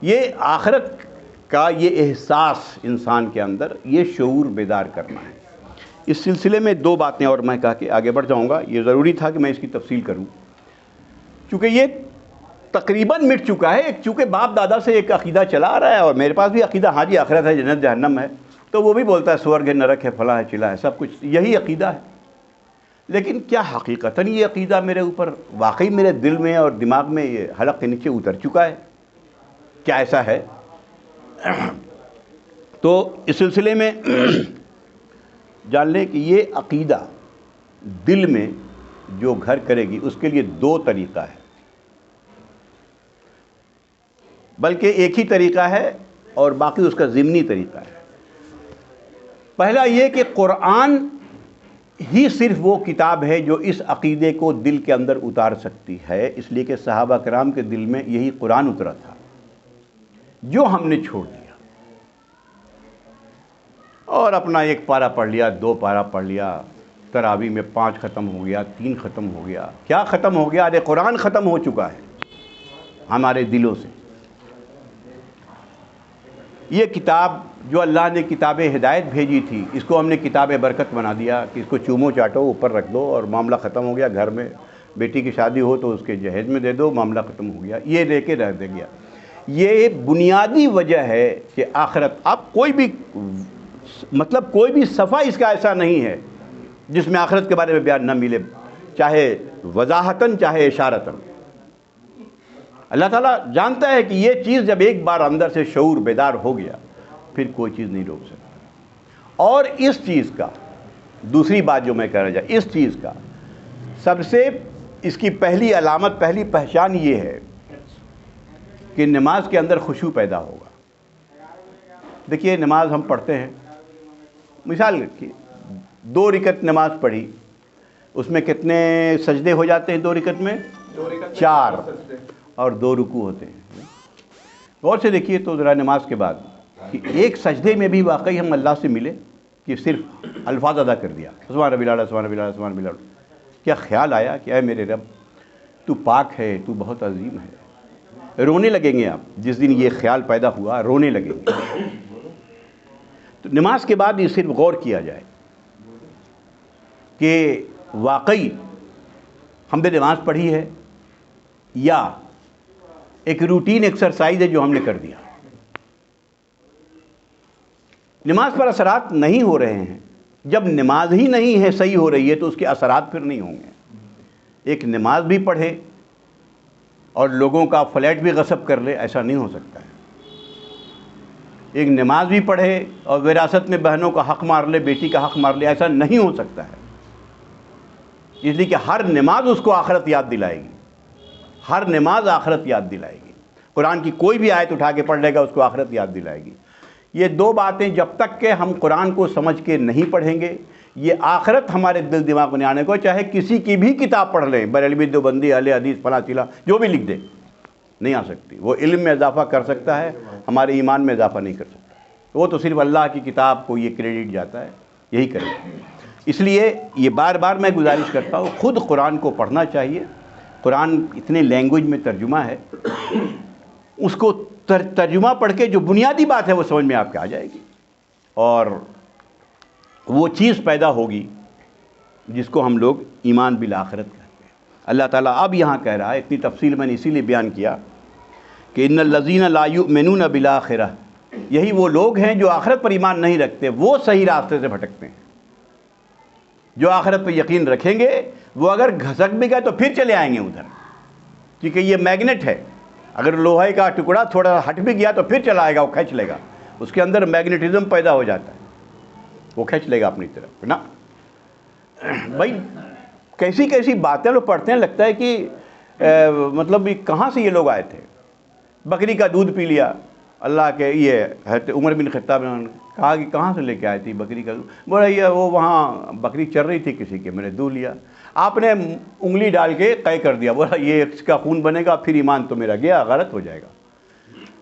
یہ آخرت کا یہ احساس انسان کے اندر، یہ شعور بیدار کرنا ہے۔ اس سلسلے میں دو باتیں اور میں کہا کہ آگے بڑھ جاؤں گا، یہ ضروری تھا کہ میں اس کی تفصیل کروں، چونکہ یہ تقریباً مٹ چکا ہے۔ چونکہ باپ دادا سے ایک عقیدہ چلا آ رہا ہے، اور میرے پاس بھی عقیدہ، ہاں جی آخرت ہے، جنت جہنم ہے، تو وہ بھی بولتا ہے سورگ ہے، نرک ہے، فلاں ہے، چلا ہے، سب کچھ یہی عقیدہ ہے۔ لیکن کیا حقیقتاً یہ عقیدہ میرے اوپر واقعی میرے دل میں اور دماغ میں یہ حلق کے نیچے اتر چکا ہے؟ کیا ایسا ہے؟ تو اس سلسلے میں جان لیں کہ یہ عقیدہ دل میں جو گھر کرے گی اس کے لیے دو طریقہ ہے، بلکہ ایک ہی طریقہ ہے اور باقی اس کا ضمنی طریقہ ہے۔ پہلا یہ کہ قرآن ہی صرف وہ کتاب ہے جو اس عقیدے کو دل کے اندر اتار سکتی ہے، اس لیے کہ صحابہ کرام کے دل میں یہی قرآن اترا تھا جو ہم نے چھوڑ دیا، اور اپنا ایک پارہ پڑھ لیا، دو پارہ پڑھ لیا، تراویح میں 5 ختم ہو گیا، 3 ختم ہو گیا۔ کیا ختم ہو گیا؟ ارے قرآن ختم ہو چکا ہے ہمارے دلوں سے۔ یہ کتاب جو اللہ نے کتاب ہدایت بھیجی تھی، اس کو ہم نے کتاب برکت بنا دیا کہ اس کو چومو چاٹو، اوپر رکھ دو اور معاملہ ختم ہو گیا۔ گھر میں بیٹی کی شادی ہو تو اس کے جہیز میں دے دو، معاملہ ختم ہو گیا، یہ لے کے رہ دے گیا۔ یہ بنیادی وجہ ہے کہ آخرت، اب کوئی بھی مطلب کوئی بھی صفحہ اس کا ایسا نہیں ہے جس میں آخرت کے بارے میں بیان نہ ملے، چاہے وضاحتاً چاہے اشارتاً۔ اللہ تعالیٰ جانتا ہے کہ یہ چیز جب ایک بار اندر سے شعور بیدار ہو گیا پھر کوئی چیز نہیں روک سکتا۔ اور اس چیز کا دوسری بات جو میں کہنا چاہتا، اس چیز کا سب سے اس کی پہلی علامت، پہلی پہچان یہ ہے کہ نماز کے اندر خشوع پیدا ہوگا۔ دیکھیے نماز ہم پڑھتے ہیں، مثال رکھیے 2 رکعت نماز پڑھی، اس میں کتنے سجدے ہو جاتے ہیں 2 رکعت میں؟ 4، اور 2 رکوع ہوتے ہیں۔ غور سے دیکھیے تو ذرا نماز کے بعد کہ ایک سجدے میں بھی واقعی ہم اللہ سے ملے کہ صرف الفاظ ادا کر دیا، سبحان ربی الاعلیٰ، سبحان ربی الاعلیٰ، سبحان ربی الاعلیٰ۔ کیا خیال آیا کہ اے میرے رب تو پاک ہے، تو بہت عظیم ہے؟ رونے لگیں گے آپ جس دن یہ خیال پیدا ہوا، رونے لگیں گے۔ تو نماز کے بعد یہ صرف غور کیا جائے کہ واقعی ہم نے نماز پڑھی ہے یا ایک روٹین ایکسرسائز ہے جو ہم نے کر دیا۔ نماز پر اثرات نہیں ہو رہے ہیں، جب نماز ہی نہیں ہے صحیح ہو رہی ہے تو اس کے اثرات پھر نہیں ہوں گے۔ ایک نماز بھی پڑھے اور لوگوں کا فلیٹ بھی غصب کر لے، ایسا نہیں ہو سکتا ہے۔ ایک نماز بھی پڑھے اور وراثت میں بہنوں کا حق مار لے، بیٹی کا حق مار لے، ایسا نہیں ہو سکتا ہے، اس لیے کہ ہر نماز اس کو آخرت یاد دلائے گی، ہر نماز آخرت یاد دلائے گی۔ قرآن کی کوئی بھی آیت اٹھا کے پڑھ لے گا اس کو آخرت یاد دلائے گی۔ یہ 2 باتیں جب تک کہ ہم قرآن کو سمجھ کے نہیں پڑھیں گے، یہ آخرت ہمارے دل دماغ میں آنے کو، چاہے کسی کی بھی کتاب پڑھ لیں، بریلوی، دیوبندی، اہل حدیث، فلاں چیلا، جو بھی لکھ دے، نہیں آ سکتی۔ وہ علم میں اضافہ کر سکتا ہے، ہمارے ایمان میں اضافہ نہیں کر سکتا۔ وہ تو صرف اللہ کی کتاب کو یہ کریڈٹ جاتا ہے، یہی کرے۔ اس لیے یہ بار بار میں گزارش کرتا ہوں، خود قرآن کو پڑھنا چاہیے۔ قرآن اتنے لینگویج میں ترجمہ ہے، اس کو ترجمہ پڑھ کے جو بنیادی بات ہے وہ سمجھ میں آپ کے آ جائے گی، اور وہ چیز پیدا ہوگی جس کو ہم لوگ ایمان بالآخرت کہتے ہیں۔ اللہ تعالیٰ اب یہاں کہہ رہا ہے، اتنی تفصیل میں نے اسی لیے بیان کیا کہ ان الذین لا یؤمنون بالآخرہ، یہی وہ لوگ ہیں جو آخرت پر ایمان نہیں رکھتے، وہ صحیح راستے سے بھٹکتے ہیں۔ جو آخرت پر یقین رکھیں گے وہ اگر گھسک بھی گئے تو پھر چلے آئیں گے ادھر، کیونکہ یہ میگنیٹ ہے، اگر لوہے کا ٹکڑا تھوڑا ہٹ بھی گیا تو پھر چلا آئے گا، وہ کھینچ لے گا، اس کے اندر میگنیٹزم پیدا ہو جاتا ہے، وہ کھینچ لے گا اپنی طرف نا۔ بھائی کیسی کیسی باتیں لوگ پڑھتے ہیں، لگتا ہے کہ مطلب کہاں سے یہ لوگ آئے تھے۔ بکری کا دودھ پی لیا، اللہ کے یہ حضرت عمر بن خطاب نے کہا کہ کہاں سے لے کے آئے تھی بکری کا دودھ؟ بولا یہ وہ وہاں بکری چر رہی تھی کسی کے، میں نے دودھ لیا۔ آپ نے انگلی ڈال کے قے کر دیا، بولا یہ اس کا خون بنے گا، پھر ایمان تو میرا گیا، غلط ہو جائے گا۔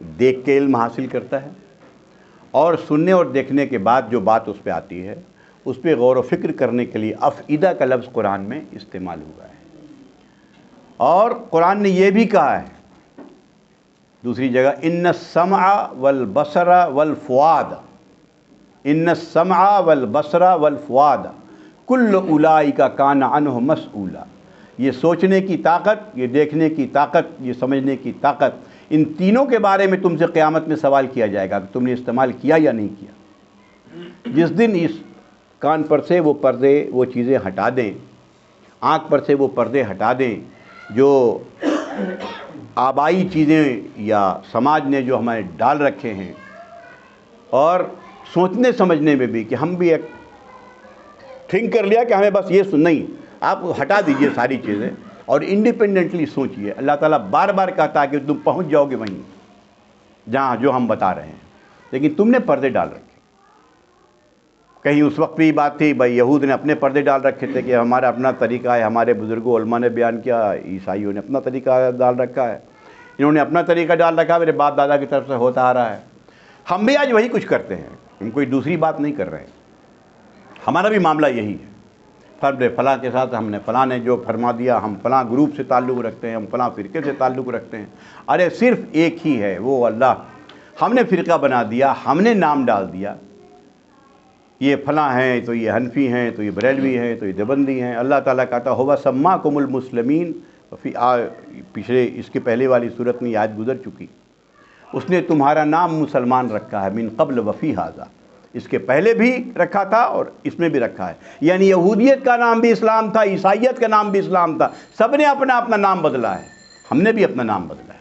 دیکھ کے علم حاصل کرتا ہے، اور سننے اور دیکھنے کے بعد جو بات اس پہ آتی ہے اس پہ غور و فکر کرنے کے لیے افئدہ کا لفظ قرآن میں استعمال ہوا ہے۔ اور قرآن نے یہ بھی کہا ہے دوسری جگہ، ان السمع والبصر والفؤاد، ان السمع والبصر والفؤاد کل اولئک کان عنہ مسئولا۔ یہ سوچنے کی طاقت، یہ دیکھنے کی طاقت، یہ سمجھنے کی طاقت، ان تینوں کے بارے میں تم سے قیامت میں سوال کیا جائے گا کہ تم نے استعمال کیا یا نہیں کیا۔ جس دن اس کان پر سے وہ پردے، وہ چیزیں ہٹا دیں، آنکھ پر سے وہ پردے ہٹا دیں جو آبائی چیزیں یا سماج نے جو ہمارے ڈال رکھے ہیں، اور سوچنے سمجھنے میں بھی کہ ہم بھی ایک تھنک کر لیا کہ ہمیں بس یہ نہیں، آپ ہٹا دیجئے ساری چیزیں اور انڈیپینڈنٹلی سوچئے۔ اللہ تعالیٰ بار بار کہتا ہے کہ تم پہنچ جاؤ گے وہیں جہاں جو ہم بتا رہے ہیں، لیکن تم نے پردے ڈال رکھے۔ کہیں اس وقت بھی یہ بات تھی بھائی، یہود نے اپنے پردے ڈال رکھے تھے کہ ہمارا اپنا طریقہ ہے، ہمارے بزرگوں علماء نے بیان کیا، عیسائیوں نے اپنا طریقہ ڈال رکھا ہے، انہوں نے اپنا طریقہ ڈال رکھا ہے، میرے باپ دادا کی طرف سے ہوتا آ رہا ہے۔ ہم بھی آج وہی کچھ کرتے ہیں، ہم کوئی دوسری بات نہیں کر رہے ہیں، ہمارا بھی معاملہ یہی ہے۔ فرد فلاں کے ساتھ ہم نے فلاں نے جو فرما دیا، ہم فلاں گروپ سے تعلق رکھتے ہیں، ہم فلاں فرقے سے تعلق رکھتے ہیں۔ ارے صرف ایک ہی ہے، وہ اللہ۔ ہم نے فرقہ بنا دیا، ہم نے نام ڈال دیا، یہ فلاں ہیں تو یہ حنفی ہیں تو یہ بریلوی ہیں تو یہ دیوبندی ہیں۔ اللہ تعالیٰ کہتا ہوا سماکم المسلمین، پچھلے اس کے پہلے والی صورت میں یہ آیت گزر چکی، اس نے تمہارا نام مسلمان رکھا ہے، من قبل وفی ھذا، اس کے پہلے بھی رکھا تھا اور اس میں بھی رکھا ہے۔ یعنی یہودیت کا نام بھی اسلام تھا، عیسائیت کا نام بھی اسلام تھا، سب نے اپنا اپنا نام بدلا ہے، ہم نے بھی اپنا نام بدلا ہے۔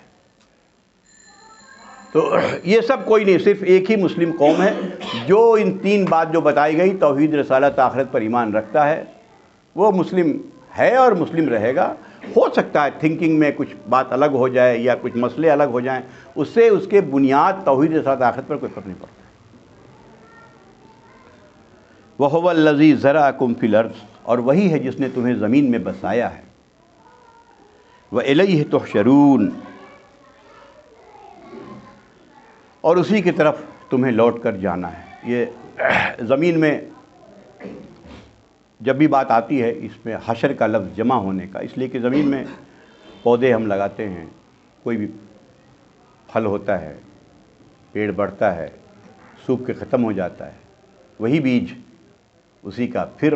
تو یہ سب کوئی نہیں، صرف ایک ہی مسلم قوم ہے جو ان تین بات جو بتائی گئی، توحید، رسالت، آخرت پر ایمان رکھتا ہے، وہ مسلم ہے اور مسلم رہے گا۔ ہو سکتا ہے تھنکنگ میں کچھ بات الگ ہو جائے یا کچھ مسئلے الگ ہو جائیں، اس سے اس کے بنیاد توحید، رسالت، آخرت پر کوئی فرق نہیں پڑتا۔ وَهُوَ الَّذِي ذَرَأَكُمْ فِي الْأَرْضِ، اور وہی ہے جس نے تمہیں زمین میں بسایا ہے۔ وَإِلَيْهِ تُحْشَرُونَ، اور اسی کی طرف تمہیں لوٹ کر جانا ہے۔ یہ زمین میں جب بھی بات آتی ہے اس میں حشر کا لفظ جمع ہونے کا، اس لیے کہ زمین میں پودے ہم لگاتے ہیں، کوئی بھی پھل ہوتا ہے، پیڑ بڑھتا ہے، سوکھ کے ختم ہو جاتا ہے، وہی بیج اسی کا پھر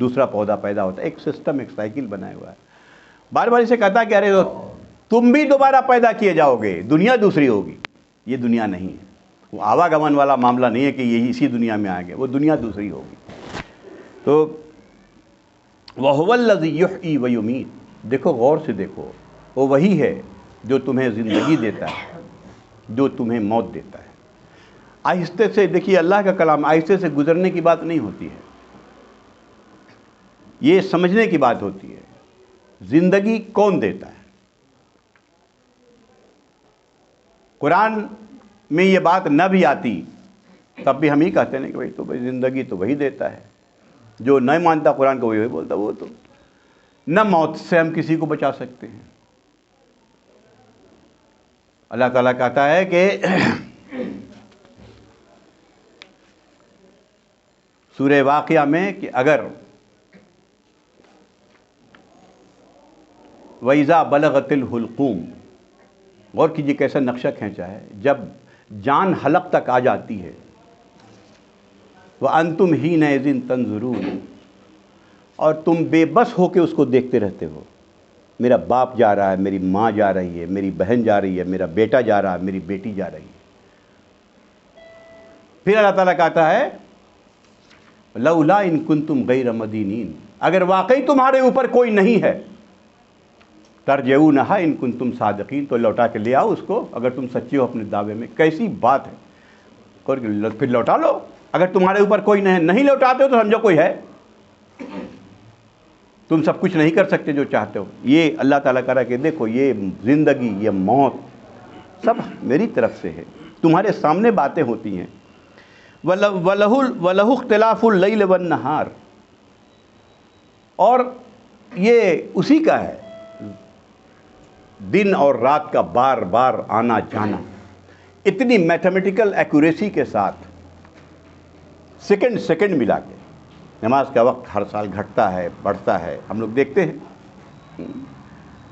دوسرا پودا پیدا ہوتا ہے، ایک سسٹم، ایک سائیکل بنایا ہوا ہے۔ بار بار اسے کہتا ہے کہ ارے تم بھی دوبارہ پیدا کیے جاؤ گے، دنیا دوسری ہوگی، یہ دنیا نہیں ہے، وہ آواگمن والا معاملہ نہیں ہے کہ یہی اسی دنیا میں آئیں گے، وہ دنیا دوسری ہوگی۔ تو وَهُوَ الَّذِي يُحْيِي وَيُمِيتُ، دیکھو غور سے دیکھو، وہ وہی ہے جو تمہیں زندگی دیتا ہے، جو تمہیں موت دیتا ہے۔ آہستہ سے دیکھیے، اللہ کا کلام آہستہ سے گزرنے کی بات نہیں ہوتی ہے، یہ سمجھنے کی بات ہوتی ہے۔ زندگی کون دیتا ہے؟ قرآن میں یہ بات نہ بھی آتی تب بھی ہم ہی کہتے ہیں کہ بھائی تو زندگی تو وہی دیتا ہے، جو نہیں مانتا قرآن کو وہی بولتا، وہ تو نہ موت سے ہم کسی کو بچا سکتے ہیں۔ اللہ تعالیٰ کہتا ہے کہ سورہ واقعہ میں کہ اگر وَإِذَا بَلَغَتِ الْحُلْقُومَ، غور کیجیے کیسا نقشہ کھینچا ہے، جب جان حلق تک آ جاتی ہے، وَأَنْتُمْ حِينَئِذٍ تَنْظُرُونَ، اور تم بے بس ہو کے اس کو دیکھتے رہتے ہو، میرا باپ جا رہا ہے، میری ماں جا رہی ہے، میری بہن جا رہی ہے، میرا بیٹا جا رہا ہے، میری بیٹی جا رہی ہے۔ پھر اللہ تعالیٰ کہتا ہے لولا ان کنتم غیر مدینین، اگر واقعی تمہارے اوپر کوئی نہیں ہے، ترجعونہا ان کنتم صادقین، تو لوٹا کے لے آؤ اس کو اگر تم سچے ہو اپنے دعوے میں۔ کیسی بات ہے، پھر لوٹا لو، اگر تمہارے اوپر کوئی نہیں لوٹاتے ہو تو سمجھو کوئی ہے، تم سب کچھ نہیں کر سکتے جو چاہتے ہو۔ یہ اللہ تعالیٰ کہہ رہا ہے کہ دیکھو یہ زندگی، یہ موت سب میری طرف سے ہے، تمہارے سامنے باتیں ہوتی ہیں۔ وَلَهُ اخْتِلَافُ اللَّيْلِ وَالنَّهَارِ، اور یہ اسی کا ہے دن اور رات کا بار بار آنا جانا، اتنی میتھمیٹیکل ایکوریسی کے ساتھ سیکنڈ سیکنڈ ملا کے نماز کا وقت ہر سال گھٹتا ہے، بڑھتا ہے، ہم لوگ دیکھتے ہیں۔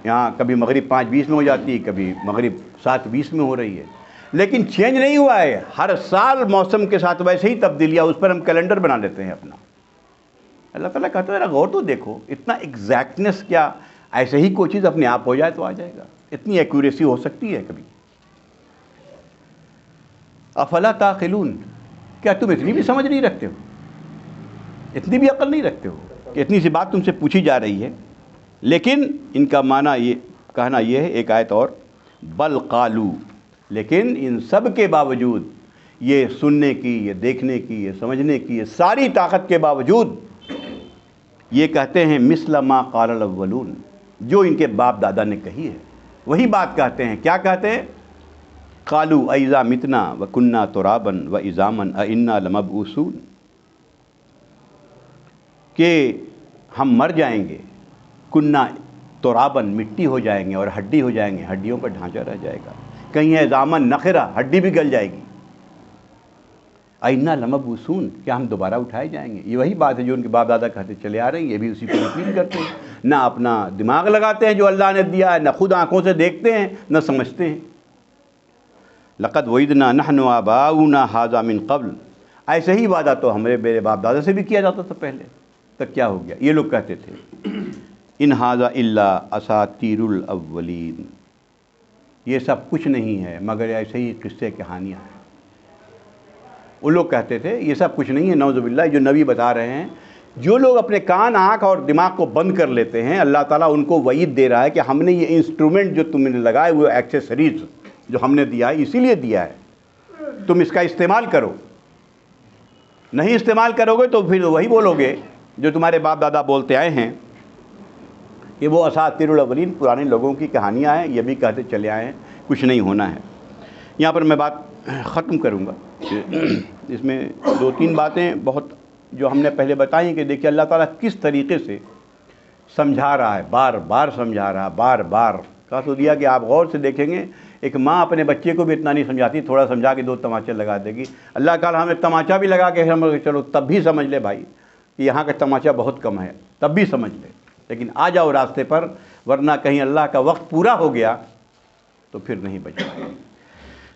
یہاں کبھی مغرب 5:20 میں ہو جاتی ہے، کبھی مغرب 7:20 میں ہو رہی ہے، لیکن چینج نہیں ہوا ہے۔ ہر سال موسم کے ساتھ ویسے ہی تبدیلیاں، اس پر ہم کیلنڈر بنا لیتے ہیں اپنا۔ اللہ تعالیٰ کہتا ہے ذرا غور تو دیکھو، اتنا ایگزیکٹنس کیا ایسے ہی کوئی چیز اپنے آپ ہو جائے تو آ جائے گا؟ اتنی ایکوریسی ہو سکتی ہے کبھی؟ افلا تعقلون، کیا تم اتنی بھی سمجھ نہیں رکھتے ہو، اتنی بھی عقل نہیں رکھتے ہو کہ اتنی سی بات تم سے پوچھی جا رہی ہے؟ لیکن ان کا معنی یہ کہنا یہ ہے، ایک آیت اور، بل قالو، لیکن ان سب کے باوجود، یہ سننے کی، یہ دیکھنے کی، یہ سمجھنے کی، یہ ساری طاقت کے باوجود یہ کہتے ہیں مثل ما قال الاولون، جو ان کے باپ دادا نے کہی ہے وہی بات کہتے ہیں۔ کیا کہتے ہیں؟ قالوا اذا متنا وكنا ترابا وعظاما ائنا لمبعوثون، کہ ہم مر جائیں گے، کننا ترابا، مٹی ہو جائیں گے، اور ہڈی ہو جائیں گے، ہڈیوں پر ڈھانچہ رہ جائے گا، کہیں عظاما نخرہ، ہڈی بھی گل جائے گی، ائنا لمبعوثون، کیا ہم دوبارہ اٹھائے جائیں گے؟ یہ وہی بات ہے جو ان کے باپ دادا کہتے چلے آ رہے ہیں، یہ بھی اسی کو ریپیٹ کرتے ہیں، نہ اپنا دماغ لگاتے ہیں جو اللہ نے دیا ہے، نہ خود آنکھوں سے دیکھتے ہیں، نہ سمجھتے ہیں۔ لقد وعدنا نحن وآباؤنا هذا من قبل، ایسے ہی وعدہ تو ہمارے میرے باپ دادا سے بھی کیا جاتا تھا پہلے، تک کیا ہو گیا؟ یہ لوگ کہتے تھے ان ھذا الا اساطیر الاولین، یہ سب کچھ نہیں ہے مگر ایسے ہی قصے کہانیاں ہیں۔ وہ لوگ کہتے تھے یہ سب کچھ نہیں ہے، نعوذ باللہ، جو نبی بتا رہے ہیں۔ جو لوگ اپنے کان، آنکھ اور دماغ کو بند کر لیتے ہیں، اللہ تعالیٰ ان کو وعید دے رہا ہے کہ ہم نے یہ انسٹرومنٹ جو تم نے لگائے ہوئے ایکسیسریز جو ہم نے دیا ہے، اسی لیے دیا ہے، تم اس کا استعمال کرو، نہیں استعمال کرو گے تو پھر وہی بولو گے جو تمہارے باپ دادا بولتے آئے ہیں کہ وہ اساطیر الاولین، پرانے لوگوں کی کہانیاں ہیں، یہ بھی کہتے چلے آئے ہیں، کچھ نہیں ہونا ہے۔ یہاں پر میں بات ختم کروں گا، اس میں 2-3 باتیں بہت جو ہم نے پہلے بتائی کہ دیکھیے اللہ تعالیٰ کس طریقے سے سمجھا رہا ہے، بار بار سمجھا رہا ہے، بار بار کہا تو دیا کہ آپ غور سے دیکھیں گے، ایک ماں اپنے بچے کو بھی اتنا نہیں سمجھاتی، تھوڑا سمجھا کے 2 تماچے لگا دے گی۔ اللہ تعالیٰ ہمیں تماچا بھی لگا کے چلو تب بھی سمجھ لے بھائی کہ یہاں کا تماچا بہت کم ہے، تب بھی سمجھ لے، لیکن آ جاؤ راستے پر، ورنہ کہیں اللہ کا وقت پورا ہو گیا تو پھر نہیں بچ پائے۔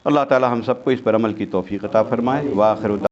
اللہ تعالیٰ ہم سب کو اس پر عمل کی توفیق عطا فرمائے۔ وآخر